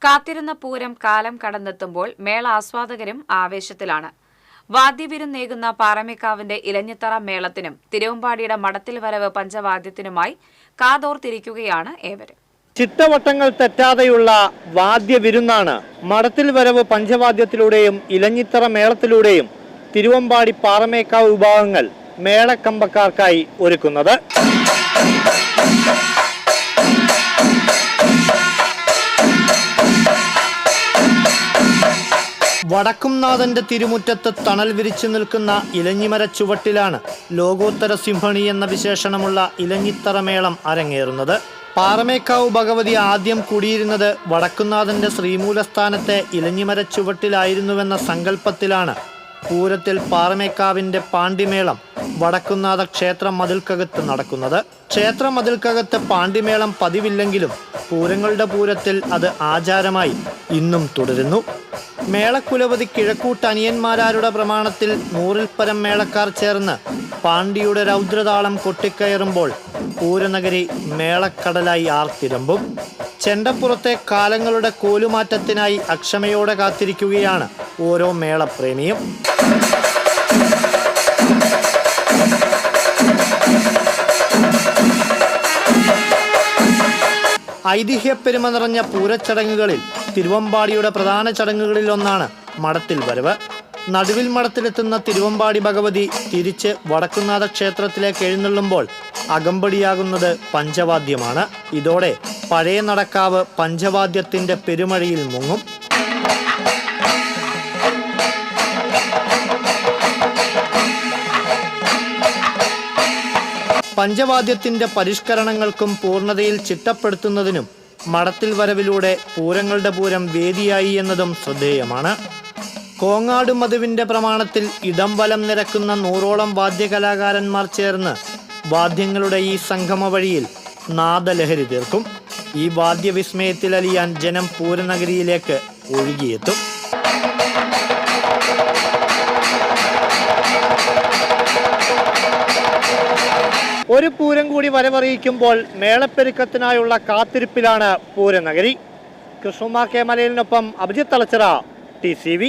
കാത്തിരുന്ന പൂരം കാലം കടന്നെത്തുമ്പോൾ മേള ആസ്വാദകരും ആവേശത്തിലാണ്. വാദ്യവിരുന്നേകുന്ന പാറമേക്കാവിന്റെ ഇലഞ്ഞിത്തറ മേളത്തിനും തിരുവമ്പാടിയുടെ മടത്തിൽ വരവ് പഞ്ചവാദ്യത്തിനുമായി കാതോർത്തിരിക്കുകയാണ് ഏവരും. ചിട്ടവട്ടങ്ങൾ തെറ്റാതെയുള്ള വാദ്യവിരുന്നാണ് മടത്തിൽ വരവ് പഞ്ചവാദ്യത്തിലൂടെയും ഇലഞ്ഞിത്തറ മേളത്തിലൂടെയും തിരുവമ്പാടി പാറമേക്കാവ് വിഭാഗങ്ങൾ മേളക്കമ്പക്കാർക്കായി ഒരുക്കുന്നത്. വടക്കുംനാഥന്റെ തിരുമുറ്റത്ത് തണൽ വിരിച്ചു നിൽക്കുന്ന ഇലഞ്ഞിമര ചുവട്ടിലാണ് ലോകോത്തര സിംഹണി എന്ന വിശേഷണമുള്ള ഇലഞ്ഞിത്തറ മേളം അരങ്ങേറുന്നത്. പാറമേക്കാവ് ഭഗവതി ആദ്യം കുടിയിരുന്നത് വടക്കുംനാഥന്റെ ശ്രീമൂലസ്ഥാനത്തെ ഇലഞ്ഞിമര ചുവട്ടിലായിരുന്നുവെന്ന സങ്കല്പത്തിലാണ് പൂരത്തിൽ പാറമേക്കാവിന്റെ പാണ്ടിമേളം വടക്കുംനാഥ ക്ഷേത്ര മതിൽക്കകത്ത് നടക്കുന്നത്. ക്ഷേത്ര മതിൽക്കകത്ത് പാണ്ടിമേളം പതിവില്ലെങ്കിലും പൂരങ്ങളുടെ പൂരത്തിൽ അത് ആചാരമായി ഇന്നും തുടരുന്നു. മേളക്കുലപതി കിഴക്കൂട്ട് അനിയന്മാരാരുടെ പ്രമാണത്തിൽ 100-ൽ പരം മേളക്കാർ ചേർന്ന് പാണ്ടിയുടെ രൗദ്രതാളം കൊട്ടിക്കയറുമ്പോൾ പൂരനഗരി മേളക്കടലായി ആർത്തിരമ്പും. ചെണ്ടപ്പുറത്തെ കാലങ്ങളുടെ കോലുമാറ്റത്തിനായി അക്ഷമയോടെ കാത്തിരിക്കുകയാണ് ഓരോ മേളപ്രേമിയും. ഐതിഹ്യപ്പെരുമ നിറഞ്ഞ പൂരച്ചടങ്ങുകളിൽ തിരുവമ്പാടിയുടെ പ്രധാന ചടങ്ങുകളിൽ ഒന്നാണ് മടത്തിൽ വരവ്. നടുവിൽ മടത്തിലെത്തുന്ന തിരുവമ്പാടി ഭഗവതി തിരിച്ച് വടക്കുംനാഥ ക്ഷേത്രത്തിലേക്ക് എഴുന്നള്ളുമ്പോൾ അകമ്പടിയാകുന്നത് പഞ്ചവാദ്യമാണ്. ഇതോടെ പഴയ നടക്കാവ് പഞ്ചവാദ്യത്തിന്റെ പെരുമഴയിൽ മുങ്ങും. പഞ്ചവാദ്യത്തിന്റെ പരിഷ്കരണങ്ങൾക്കും പൂർണ്ണതയിൽ ചിട്ടപ്പെടുത്തുന്നതിനും മടത്തിൽ വരവിലൂടെ പൂരങ്ങളുടെ പൂരം വേദിയായി എന്നതും ശ്രദ്ധേയമാണ്. കോങ്ങാട് മധുവിന്റെ പ്രമാണത്തിൽ ഇടം വലം നിരക്കുന്ന 100ഓളം വാദ്യകലാകാരന്മാർ ചേർന്ന് വാദ്യങ്ങളുടെ ഈ സംഗമ വഴിയിൽ നാദലഹരി തീർക്കും. ഈ വാദ്യവിസ്മയത്തിലലിയാൻ ജനം പൂരനഗരിയിലേക്ക് ഒഴുകിയെത്തും. ഒരു പൂരം കൂടി വരവറിയിക്കുമ്പോൾ മേളപ്പെരുക്കത്തിനായുള്ള കാത്തിരിപ്പിലാണ് പൂരനഗരി. കൃഷ്ണകുമാർ കെ മലയിലിനൊപ്പം അഭിജിത്ത് തലച്ചിറ, TCV.